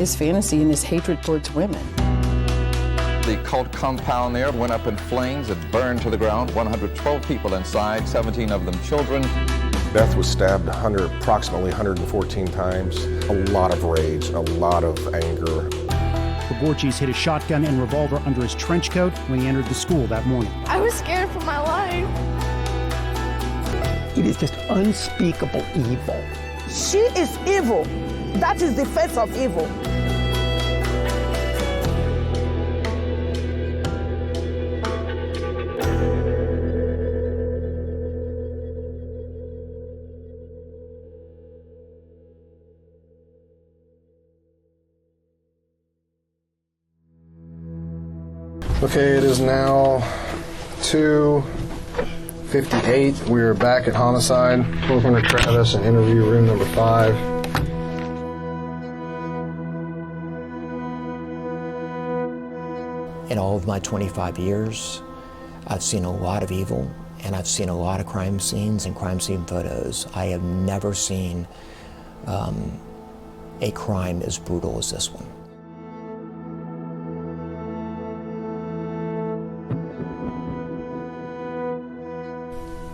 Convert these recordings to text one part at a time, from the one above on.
his fantasy and his hatred towards women. The cult compound there went up in flames. It burned to the ground. 112 people inside, 17 of them children. Beth was stabbed approximately 114 times. A lot of rage, a lot of anger. Borges hid a shotgun and revolver under his trench coat when he entered the school that morning. I was scared for my life. It is just unspeakable evil. She is evil. That is the face of evil. Okay, it is now 2:58. We are back at Homicide. Corriann Travis in interview room number 5. In all of my 25 years, I've seen a lot of evil, and I've seen a lot of crime scenes and crime scene photos. I have never seen a crime as brutal as this one.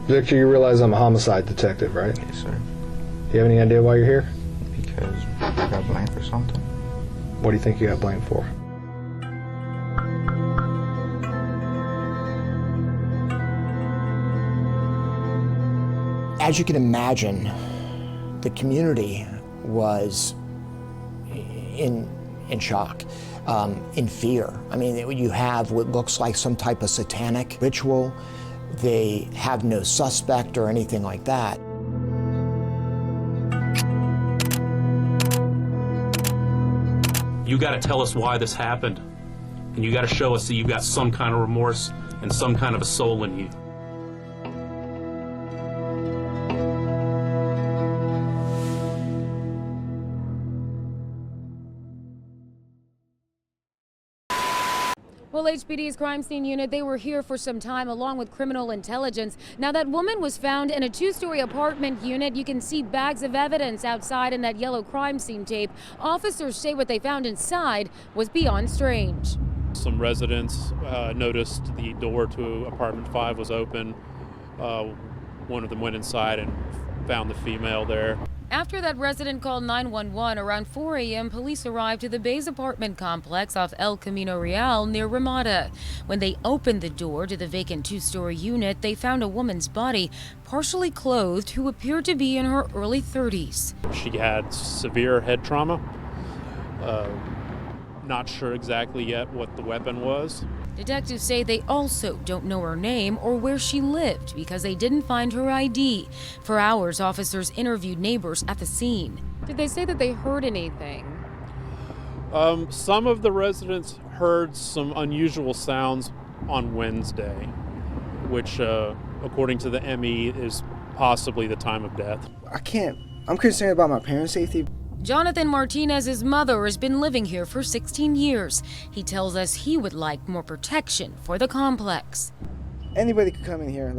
Victor, you realize I'm a homicide detective, right? Yes, sir. Do you have any idea why you're here? Because I got blamed for something. What do you think you got blamed for? As you can imagine, the community was in shock, in fear. I mean, you have what looks like some type of satanic ritual. They have no suspect or anything like that. You got to tell us why this happened, and you got to show us that you've got some kind of remorse and some kind of a soul in you. Well, HPD's crime scene unit, they were here for some time along with criminal intelligence. Now, that woman was found in a 2-story apartment unit. You can see bags of evidence outside in that yellow crime scene tape. Officers say what they found inside was beyond strange. Some residents noticed the door to apartment 5 was open. One of them went inside and found the female there. After that resident called 911 around 4 a.m., police arrived to the Bays apartment complex off El Camino Real near Ramada. When they opened the door to the vacant 2-story unit, they found a woman's body, partially clothed, who appeared to be in her early 30s. She had severe head trauma. Not sure exactly yet what the weapon was. Detectives say they also don't know her name or where she lived because they didn't find her ID. For hours, officers interviewed neighbors at the scene. Did they say that they heard anything? Some of the residents heard some unusual sounds on Wednesday, which, according to the ME, is possibly the time of death. I'm concerned about my parents' safety. Jonathan Martinez's mother has been living here for 16 years. He tells us he would like more protection for the complex. Anybody could come in here,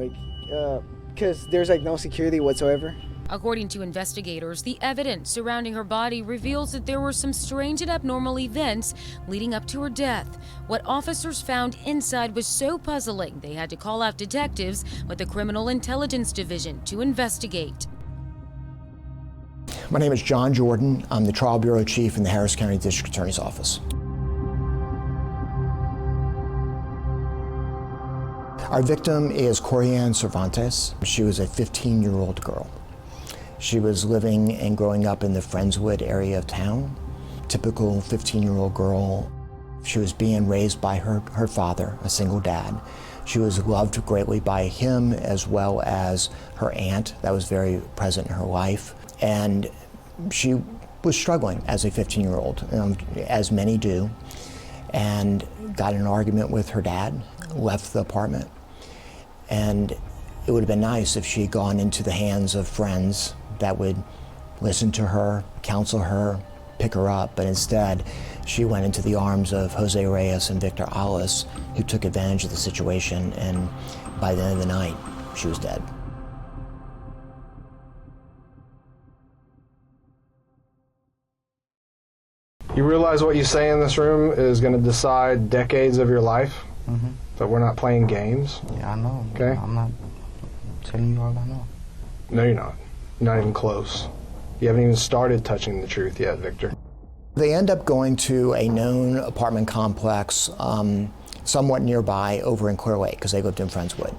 because there's no security whatsoever. According to investigators, the evidence surrounding her body reveals that there were some strange and abnormal events leading up to her death. What officers found inside was so puzzling, they had to call out detectives with the Criminal Intelligence Division to investigate. My name is John Jordan. I'm the Trial Bureau Chief in the Harris County District Attorney's Office. Our victim is Corriann Cervantes. She was a 15-year-old girl. She was living and growing up in the Friendswood area of town. Typical 15-year-old girl. She was being raised by her father, a single dad. She was loved greatly by him as well as her aunt that was very present in her life. And she was struggling as a 15-year-old, as many do, and got in an argument with her dad, left the apartment. And it would have been nice if she had gone into the hands of friends that would listen to her, counsel her, pick her up, but instead she went into the arms of Jose Reyes and Victor Alas, who took advantage of the situation, and by the end of the night, she was dead. You realize what you say in this room is going to decide decades of your life? Mm-hmm. That we're not playing games? Yeah, I know. Okay? I'm not telling you all I know. No, you're not. You're not even close. You haven't even started touching the truth yet, Victor. They end up going to a known apartment complex somewhat nearby over in Clear Lake, because they lived in Friendswood.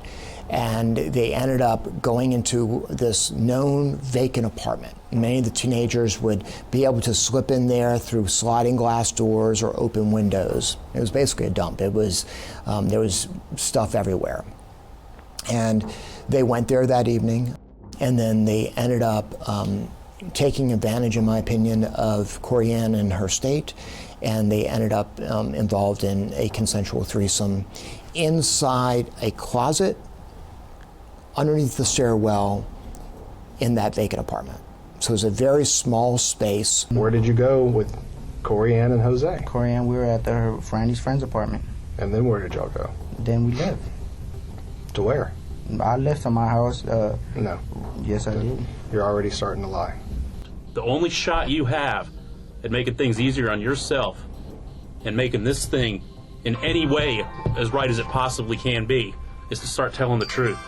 And they ended up going into this known vacant apartment. Many of the teenagers would be able to slip in there through sliding glass doors or open windows. It was basically a dump. It was, there was stuff everywhere. And they went there that evening, and then they ended up taking advantage, in my opinion, of Corriann and her state, and they ended up involved in a consensual threesome inside a closet underneath the stairwell in that vacant apartment. So it was a very small space. Where did you go with Corriann and Jose? Corriann, we were at Franny's friend's apartment. And then where did y'all go? Then we left. To where? I left to my house. No. Yes, I did. You're already starting to lie. The only shot you have at making things easier on yourself and making this thing in any way as right as it possibly can be is to start telling the truth.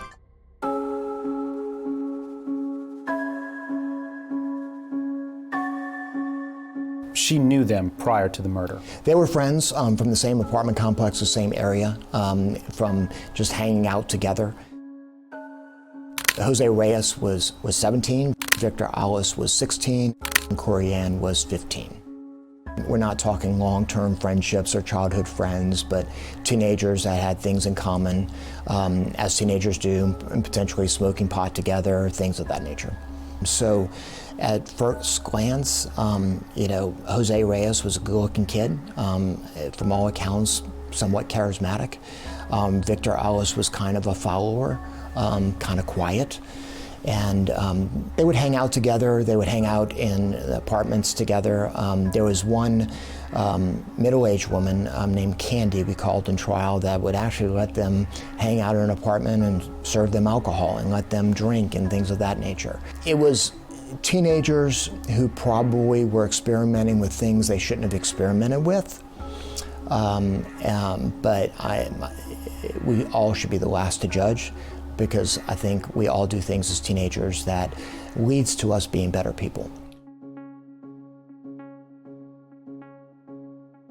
She knew them prior to the murder. They were friends from the same apartment complex, the same area, from just hanging out together. Jose Reyes was 17, Victor Alas was 16, and Corriann was 15. We're not talking long-term friendships or childhood friends, but teenagers that had things in common, as teenagers do, and potentially smoking pot together, things of that nature. So at first glance, you know, Jose Reyes was a good-looking kid, from all accounts, somewhat charismatic. Victor Alas was kind of a follower, kind of quiet. And they would hang out together. They would hang out in apartments together. There was one middle-aged woman named Candy, we called in trial, that would actually let them hang out in an apartment and serve them alcohol and let them drink and things of that nature. It was teenagers who probably were experimenting with things they shouldn't have experimented with. But we all should be the last to judge, because I think we all do things as teenagers that leads to us being better people.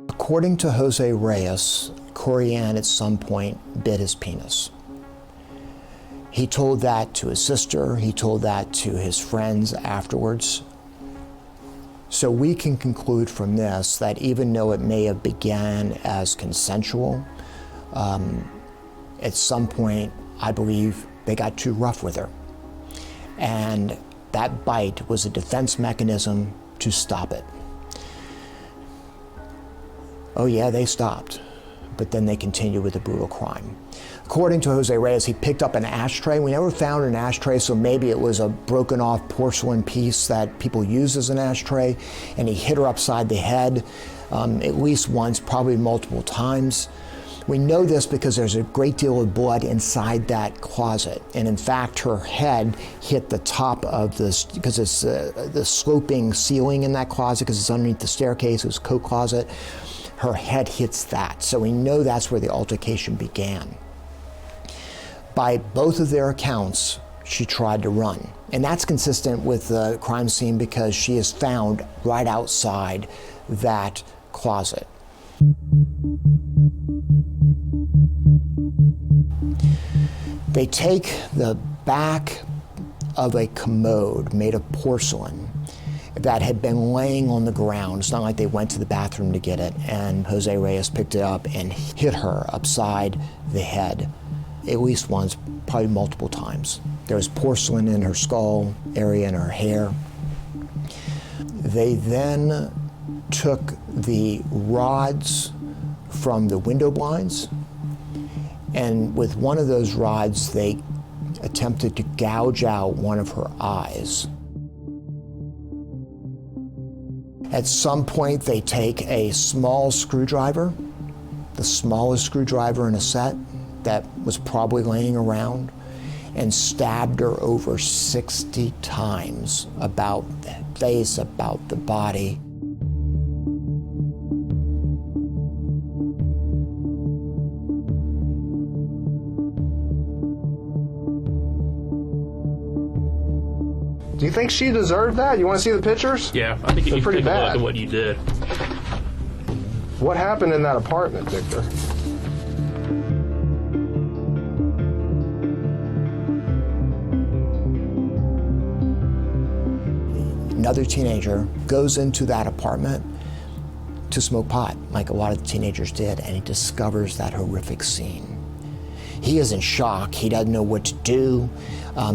According to Jose Reyes, Corriann at some point bit his penis. He told that to his sister, he told that to his friends afterwards. So we can conclude from this that even though it may have began as consensual, at some point, I believe they got too rough with her. And that bite was a defense mechanism to stop it. Oh yeah, they stopped, but then they continued with the brutal crime. According to Jose Reyes, he picked up an ashtray. We never found an ashtray, so maybe it was a broken off porcelain piece that people use as an ashtray, and he hit her upside the head at least once, probably multiple times. We know this because there's a great deal of blood inside that closet. And in fact, her head hit the top of this, because it's the sloping ceiling in that closet, because it's underneath the staircase, it was a coat closet. Her head hits that. So we know that's where the altercation began. By both of their accounts, she tried to run. And that's consistent with the crime scene, because she is found right outside that closet. They take the back of a commode made of porcelain that had been laying on the ground. It's not like they went to the bathroom to get it, and Jose Reyes picked it up and hit her upside the head, at least once, probably multiple times. There was porcelain in her skull area and her hair. They then took the rods from the window blinds, and with one of those rods, they attempted to gouge out one of her eyes. At some point, they take a small screwdriver, the smallest screwdriver in a set that was probably laying around, and stabbed her over 60 times, about the face, about the body. Do you think she deserved that? You want to see the pictures? Yeah, I think you need to take a look at what you did. What happened in that apartment, Victor? Another teenager goes into that apartment to smoke pot, like a lot of the teenagers did, and he discovers that horrific scene. He is in shock. He doesn't know what to do.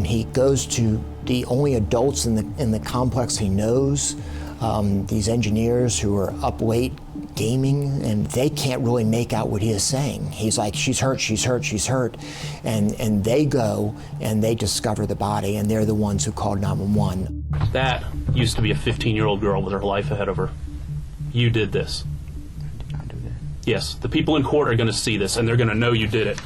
He goes to the only adults in the complex he knows, these engineers who are up late gaming, and they can't really make out what he is saying. He's like, she's hurt, she's hurt, she's hurt. And they go and they discover the body, and they're the ones who called 911. That used to be a 15-year-old girl with her life ahead of her. You did this. I did not do that. Yes, the people in court are going to see this, and they're going to know you did it.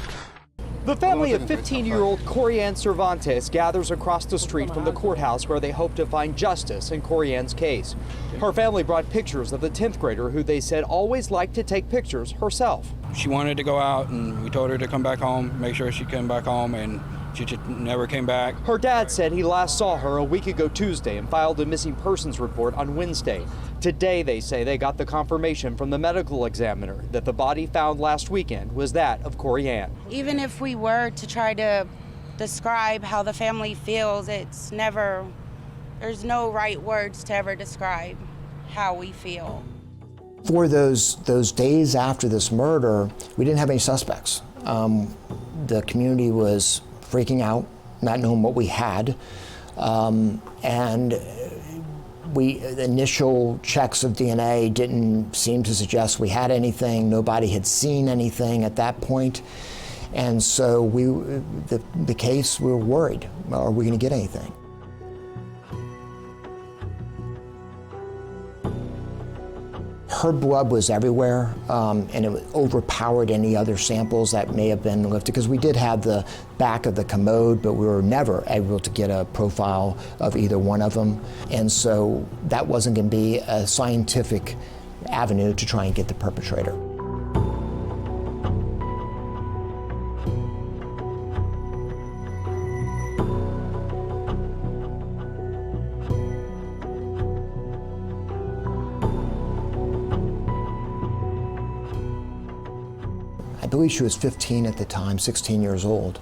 The family of 15-year-old Corriann Cervantes gathers across the street from the courthouse where they hope to find justice in Corriann's case. Her family brought pictures of the 10th grader who they said always liked to take pictures herself. She wanted to go out, and we told her to come back home, make sure she came back home, and she just never came back. Her dad said he last saw her a week ago Tuesday and filed a missing persons report on Wednesday. Today, they say they got the confirmation from the medical examiner that the body found last weekend was that of Corriann. Even if we were to try to describe how the family feels, it's never, there's no right words to ever describe how we feel. For those days after this murder, we didn't have any suspects. The community was freaking out, not knowing what we had, and the initial checks of DNA didn't seem to suggest we had anything. Nobody had seen anything at that point, and so the case, we were worried. Are we going to get anything? Her blood was everywhere, and it overpowered any other samples that may have been lifted, because we did have the back of the commode, but we were never able to get a profile of either one of them. And so that wasn't going to be a scientific avenue to try and get the perpetrator. I believe she was 15 at the time, 16 years old.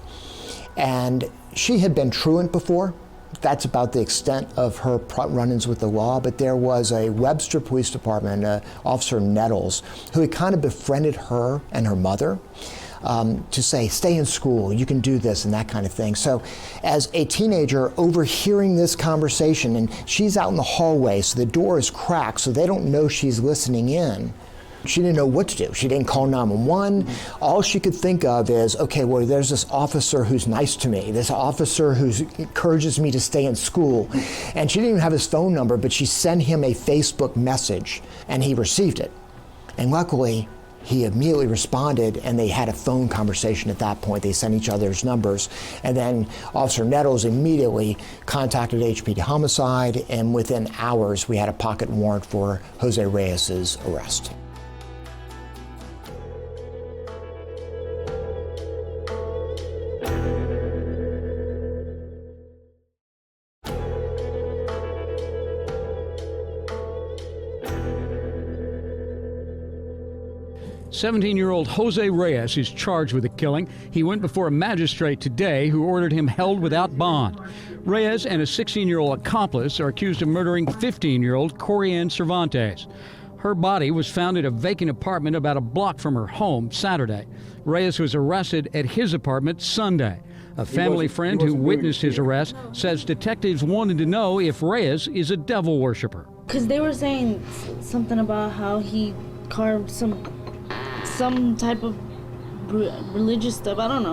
And she had been truant before. That's about the extent of her run-ins with the law, but there was a Webster Police Department, Officer Nettles, who had kind of befriended her and her mother to say, stay in school, you can do this, and that kind of thing. So as a teenager overhearing this conversation, and she's out in the hallway, so the door is cracked, so they don't know she's listening in. She didn't know what to do. She didn't call 911. All she could think of is, okay, well, there's this officer who's nice to me, this officer who encourages me to stay in school. And she didn't even have his phone number, but she sent him a Facebook message, and he received it. And luckily, he immediately responded, and they had a phone conversation at that point. They sent each other's numbers. And then Officer Nettles immediately contacted HPD Homicide, and within hours, we had a pocket warrant for Jose Reyes' arrest. "17-year-old Jose Reyes is charged with the killing. He went before a magistrate today who ordered him held without bond. Reyes and a 16-year-old accomplice are accused of murdering 15-year-old Corriann Cervantes. Her body was found in a vacant apartment about a block from her home Saturday. Reyes was arrested at his apartment Sunday. A family friend who witnessed his arrest says detectives wanted to know if Reyes is a devil worshiper. Because they were saying something about how he carved some type of religious stuff. I don't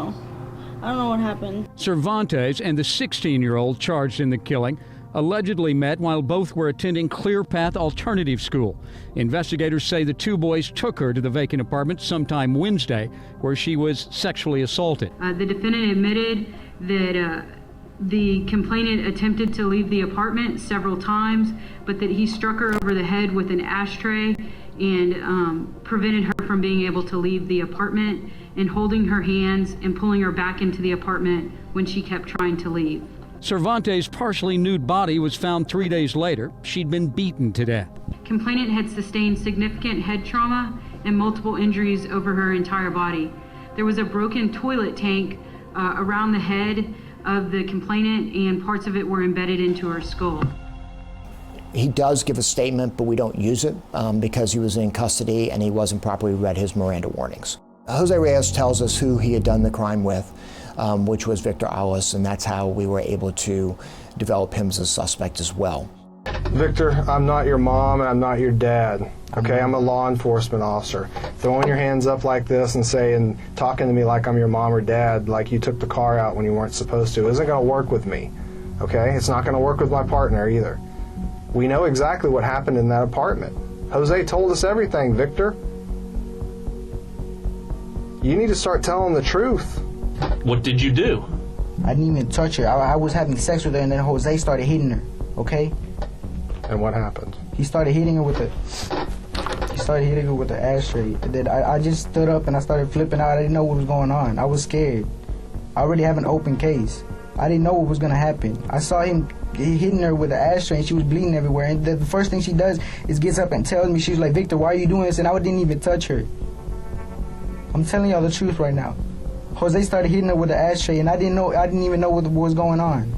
know what happened. Cervantes and the 16-year-old charged in the killing allegedly met while both were attending Clear Path Alternative School. Investigators say the two boys took her to the vacant apartment sometime Wednesday, where she was sexually assaulted. The defendant admitted that the complainant attempted to leave the apartment several times, but that he struck her over the head with an ashtray and prevented her from being able to leave the apartment, and holding her hands and pulling her back into the apartment when she kept trying to leave. Cervantes' partially nude body was found 3 days later. She'd been beaten to death. Complainant had sustained significant head trauma and multiple injuries over her entire body. There was a broken toilet tank around the head of the complainant, and parts of it were embedded into her skull. He does give a statement, but we don't use it because he was in custody and he wasn't properly read his Miranda warnings. Jose Reyes tells us who he had done the crime with, which was Victor Alas, and that's how we were able to develop him as a suspect as well. Victor, I'm not your mom and I'm not your dad, okay? I'm a law enforcement officer. Throwing your hands up like this and talking to me like I'm your mom or dad, like you took the car out when you weren't supposed to, isn't gonna work with me, okay? It's not gonna work with my partner either. We know exactly what happened in that apartment. Jose told us everything, Victor. You need to start telling the truth. What did you do? I didn't even touch her. I was having sex with her, and then Jose started hitting her, okay? And what happened? He started hitting her with the ashtray. And then I just stood up and I started flipping out. I didn't know what was going on. I was scared. I already have an open case. I didn't know what was gonna happen. I saw him hitting her with the ashtray and she was bleeding everywhere. And the first thing she does is gets up and tells me, she's like, Victor, why are you doing this? And I didn't even touch her. I'm telling y'all the truth right now. Jose started hitting her with the ashtray and I didn't even know what was going on.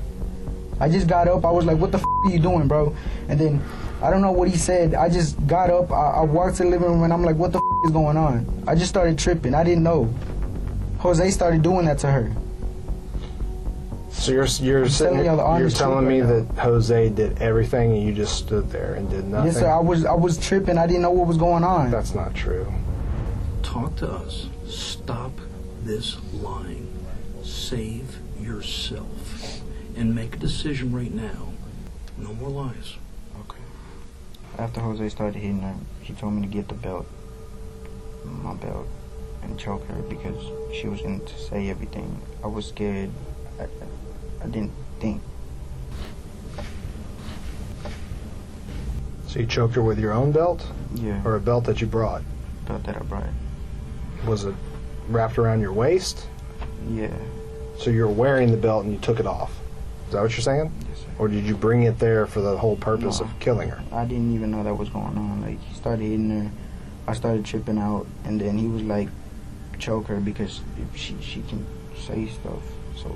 I just got up, I was like, what the f are you doing, bro? And then, I don't know what he said, I just got up, I walked to the living room and I'm like, what the f is going on? I just started tripping, I didn't know. Jose started doing that to her. So you're telling me that Jose did everything and you just stood there and did nothing? Yes, sir, I was tripping, I didn't know what was going on. That's not true. Talk to us. Stop this lying. Save yourself. And make a decision right now. No more lies. Okay. After Jose started hitting her, he told me to get the belt, my belt, and choke her because she was going to say everything. I was scared. I didn't think. So you choked her with your own belt? Yeah. Or a belt that you brought? Belt that I brought. Was it wrapped around your waist? Yeah. So you were wearing the belt and you took it off? Is that what you're saying? Yes, sir. Or did you bring it there for the whole purpose of killing her? I didn't even know that was going on. Like, he started hitting her, I started tripping out, and then he was like, choke her because she can say stuff. So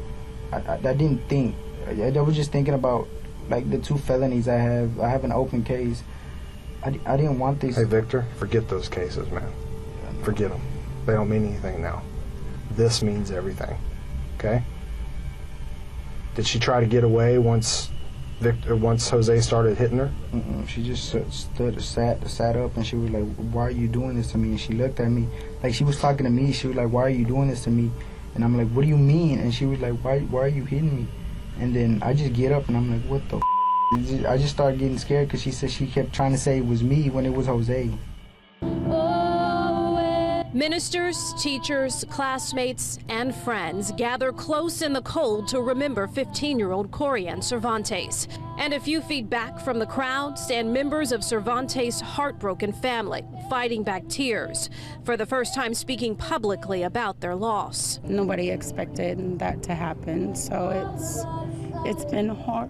I didn't think. I was just thinking about, like, the 2 felonies I have. I have an open case. I didn't want this. Hey, Victor, forget those cases, man. Forget them. They don't mean anything now. This means everything, okay? Did she try to get away once Jose started hitting her? She just sat up, and she was like, why are you doing this to me? And she looked at me, like she was talking to me. She was like, why are you doing this to me? And I'm like, what do you mean? And she was like, why are you hitting me? And then I just get up, and I'm like, what the f? I just started getting scared because she said she kept trying to say it was me when it was Jose. Ministers, teachers, classmates, and friends gather close in the cold to remember 15-year-old Corriann Cervantes. And a few feet back from the crowd stand members of Cervantes' heartbroken family, fighting back tears, for the first time speaking publicly about their loss. Nobody expected that to happen, so it's been hard.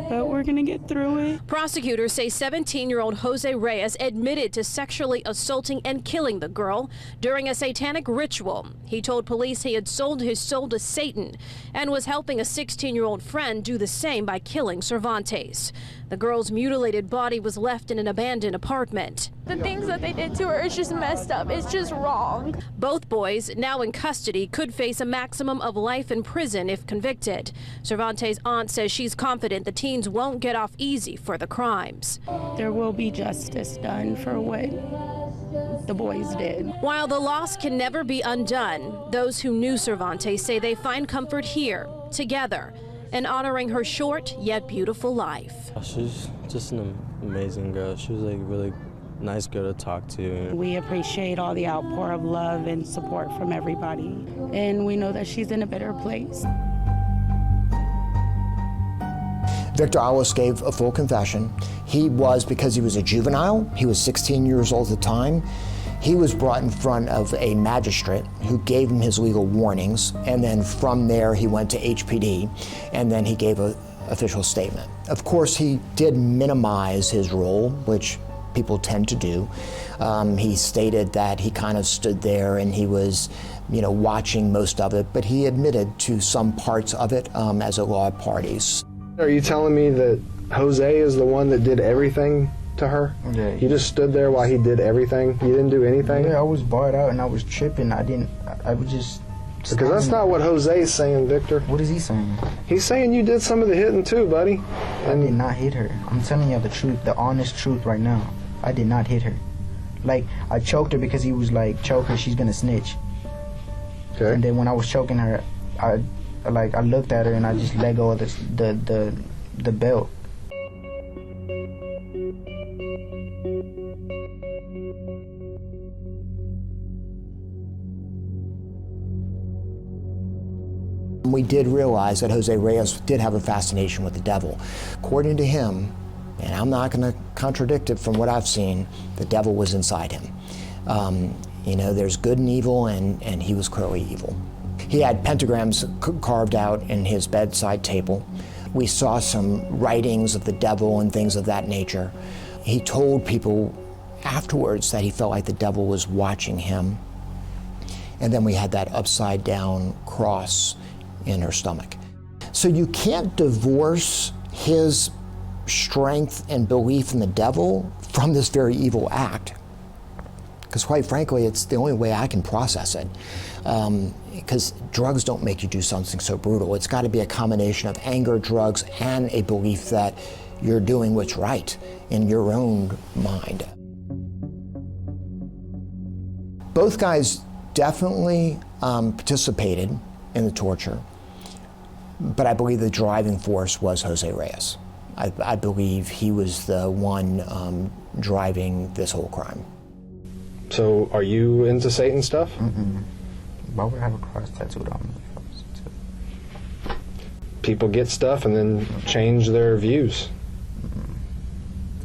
But we're gonna get through it. Prosecutors say 17-year-old Jose Reyes admitted to sexually assaulting and killing the girl during a satanic ritual. He told police he had sold his soul to Satan and was helping a 16-year-old friend do the same by killing Cervantes. The girl's mutilated body was left in an abandoned apartment. The things that they did to her is just messed up. It's just wrong. Both boys, now in custody, could face a maximum of life in prison if convicted. Cervantes' aunt says she's confident the teens won't get off easy for the crimes. There will be justice done for what the boys did. While the loss can never be undone, those who knew Cervantes say they find comfort here, together, and honoring her short yet beautiful life. She's just an amazing girl. She was like really nice girl to talk to. We appreciate all the outpour of love and support from everybody, and we know that she's in a better place. Victor Alas gave a full confession. He was, because he was a juvenile, he was 16 years old at the time, He was brought in front of a magistrate who gave him his legal warnings, and then from there he went to HPD, and then he gave an official statement. Of course, he did minimize his role, which people tend to do. He stated that he kind of stood there and he was, watching most of it, but he admitted to some parts of it as a law of parties. Are you telling me that Jose is the one that did everything to her? Yeah. You just stood there while he did everything? You didn't do anything? Yeah, I was barred out and I was tripping. I was just... Because that's not what Jose's saying, Victor. What is he saying? He's saying you did some of the hitting too, buddy. I did not hit her. I'm telling you the truth, the honest truth right now. I did not hit her. Like, I choked her because he was like, choke her, she's gonna snitch. Okay. And then when I was choking her, I looked at her and I just let go of the belt. We did realize that Jose Reyes did have a fascination with the devil. According to him, and I'm not going to contradict it from what I've seen, the devil was inside him. There's good and evil, and he was clearly evil. He had pentagrams carved out in his bedside table. We saw some writings of the devil and things of that nature. He told people afterwards that he felt like the devil was watching him. And then we had that upside down cross in her stomach. So you can't divorce his strength and belief in the devil from this very evil act. Because quite frankly, it's the only way I can process it. Because drugs don't make you do something so brutal. It's got to be a combination of anger, drugs, and a belief that you're doing what's right in your own mind. Both guys definitely participated in the torture, but I believe the driving force was Jose Reyes. I believe he was the one driving this whole crime. So are you into Satan stuff? Mm-mm. Why would I have a cross tattooed on me? People get stuff and then change their views.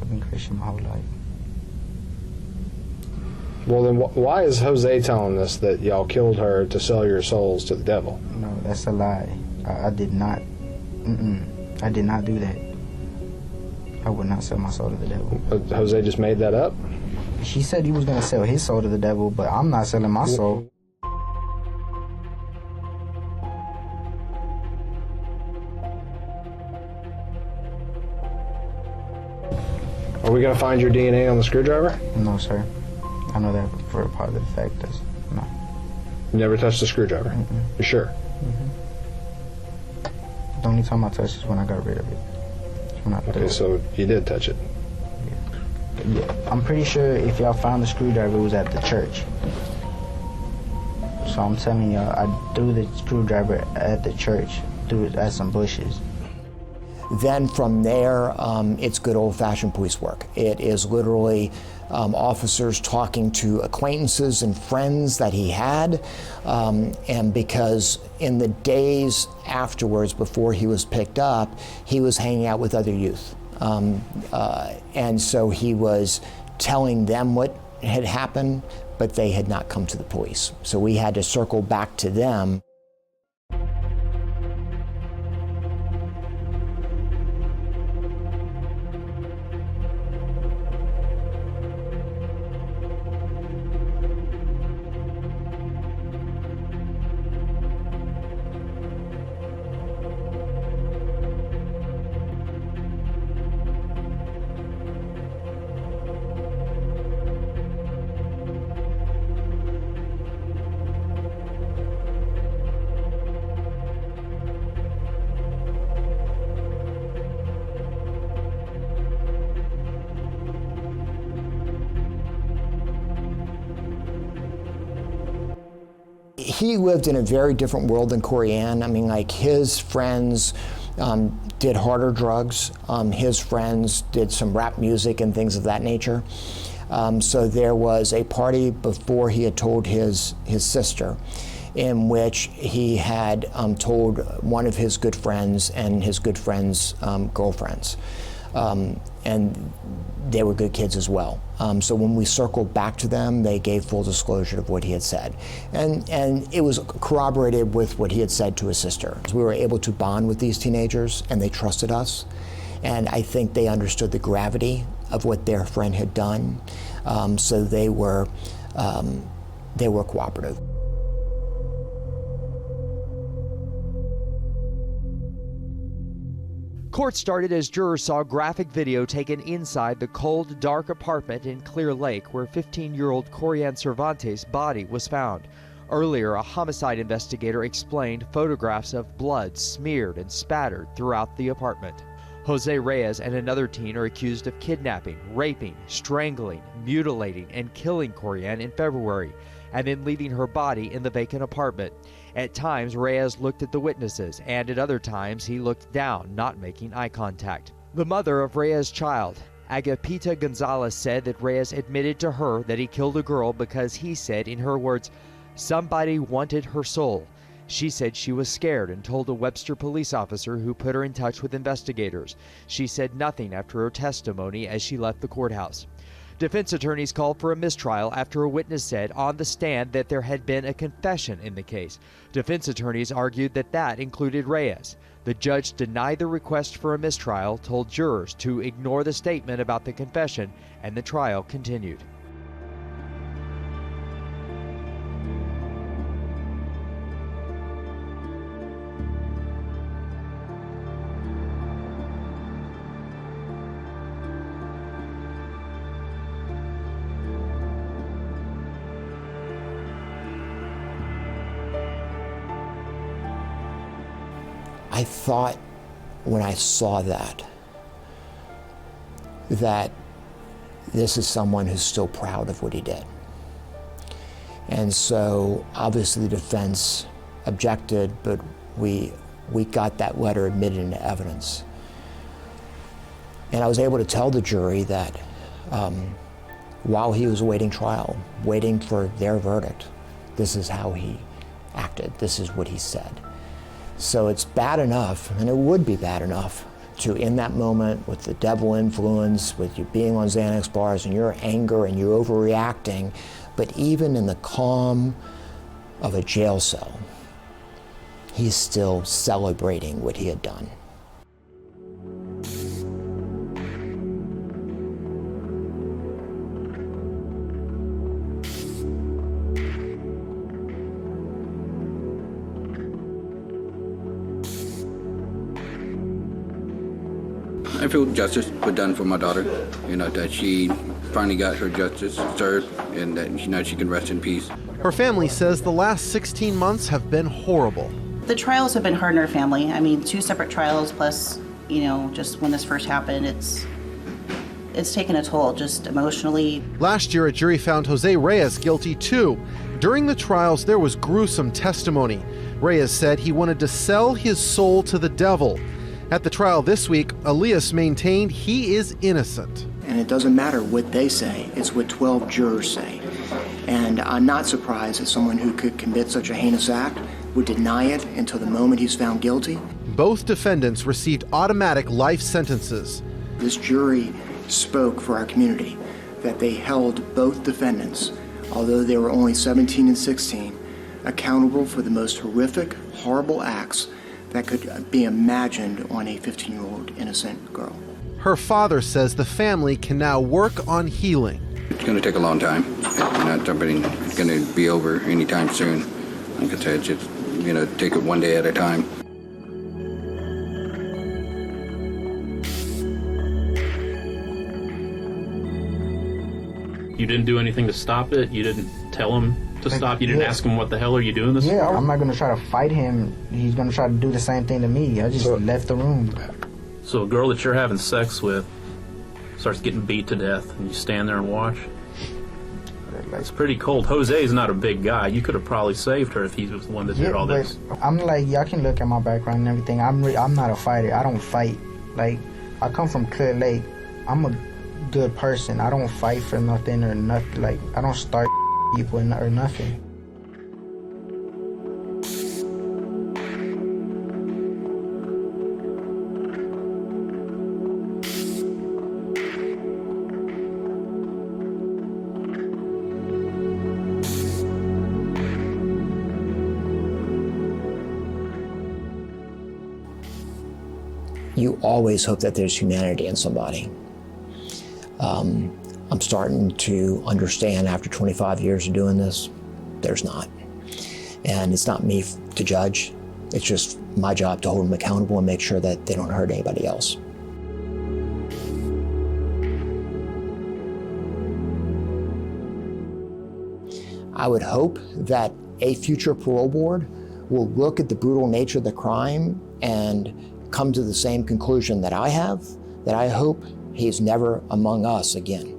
I've been Christian my whole life. Well, then why is Jose telling us that y'all killed her to sell your souls to the devil? No, that's a lie. I did not. I did not do that. I would not sell my soul to the devil. But Jose just made that up? She said he was going to sell his soul to the devil, but I'm not selling my soul. Are we going to find your DNA on the screwdriver? No, sir. I know that for a part of the fact. No. You never touched the screwdriver? You're sure? The only time I touched is when I got rid of it. Okay, so you did touch it? Yeah. I'm pretty sure if y'all found the screwdriver, it was at the church. So I'm telling y'all, I threw the screwdriver at the church, threw it at some bushes. Then from there, it's good old-fashioned police work. It is literally officers talking to acquaintances and friends that he had, and because in the days afterwards, before he was picked up, he was hanging out with other youth. And so he was telling them what had happened, but they had not come to the police. So we had to circle back to them. He lived in a very different world than Corriann. I mean, like, his friends did harder drugs. His friends did some rap music and things of that nature. So there was a party before he had told his sister, in which he had told one of his good friends and his good friend's girlfriends. and they were good kids as well. So when we circled back to them, they gave full disclosure of what he had said. And it was corroborated with what he had said to his sister. We were able to bond with these teenagers, and they trusted us. And I think they understood the gravity of what their friend had done. So they were cooperative. Court started as jurors saw graphic video taken inside the cold, dark apartment in Clear Lake where 15-year-old Corriann Cervantes' body was found. Earlier, a homicide investigator explained photographs of blood smeared and spattered throughout the apartment. Jose Reyes and another teen are accused of kidnapping, raping, strangling, mutilating, and killing Corriann in February, and then leaving her body in the vacant apartment. At times, Reyes looked at the witnesses, and at other times, he looked down, not making eye contact. The mother of Reyes' child, Agapita Gonzalez, said that Reyes admitted to her that he killed a girl because he said, in her words, somebody wanted her soul. She said she was scared and told a Webster police officer who put her in touch with investigators. She said nothing after her testimony as she left the courthouse. Defense attorneys called for a mistrial after a witness said on the stand that there had been a confession in the case. Defense attorneys argued that that included Reyes. The judge denied the request for a mistrial, told jurors to ignore the statement about the confession, and the trial continued. I thought when I saw that this is someone who's still proud of what he did. And so obviously the defense objected, but we got that letter admitted into evidence. And I was able to tell the jury that while he was awaiting trial, waiting for their verdict, this is how he acted, this is what he said. So it's bad enough, and it would be bad enough, to in that moment with the devil influence, with you being on Xanax bars and your anger and you overreacting, but even in the calm of a jail cell, he's still celebrating what he had done. I feel justice was done for my daughter, that she finally got her justice served and that she can rest in peace. Her family says the last 16 months have been horrible. The trials have been hard on our family. I mean, 2 separate trials plus, just when this first happened, it's taken a toll just emotionally. Last year, a jury found Jose Reyes guilty too. During the trials, there was gruesome testimony. Reyes said he wanted to sell his soul to the devil. At the trial this week, Elias maintained he is innocent. And it doesn't matter what they say, it's what 12 jurors say. And I'm not surprised that someone who could commit such a heinous act would deny it until the moment he's found guilty. Both defendants received automatic life sentences. This jury spoke for our community, that they held both defendants, although they were only 17 and 16, accountable for the most horrific, horrible acts that could be imagined on a 15-year-old innocent girl. Her father says the family can now work on healing. It's going to take a long time. It's not something going to be over anytime soon. Like I said, just take it one day at a time. You didn't do anything to stop it? You didn't tell him to stop? You didn't ask him, what the hell are you doing this for? Yeah, I'm not going to try to fight him. He's going to try to do the same thing to me. I just left the room. So a girl that you're having sex with starts getting beat to death, and you stand there and watch? It's pretty cold. Jose's not a big guy. You could have probably saved her if he was the one that did all this. I'm like, y'all can look at my background and everything. I'm not a fighter. I don't fight. Like, I come from Clear Lake. I'm a good person. I don't fight for nothing or nothing. Like, I don't start people or nothing. You always hope that there's humanity in somebody. I'm starting to understand after 25 years of doing this, there's not. And it's not me to judge. It's just my job to hold them accountable and make sure that they don't hurt anybody else. I would hope that a future parole board will look at the brutal nature of the crime and come to the same conclusion that I have, that I hope he's never among us again.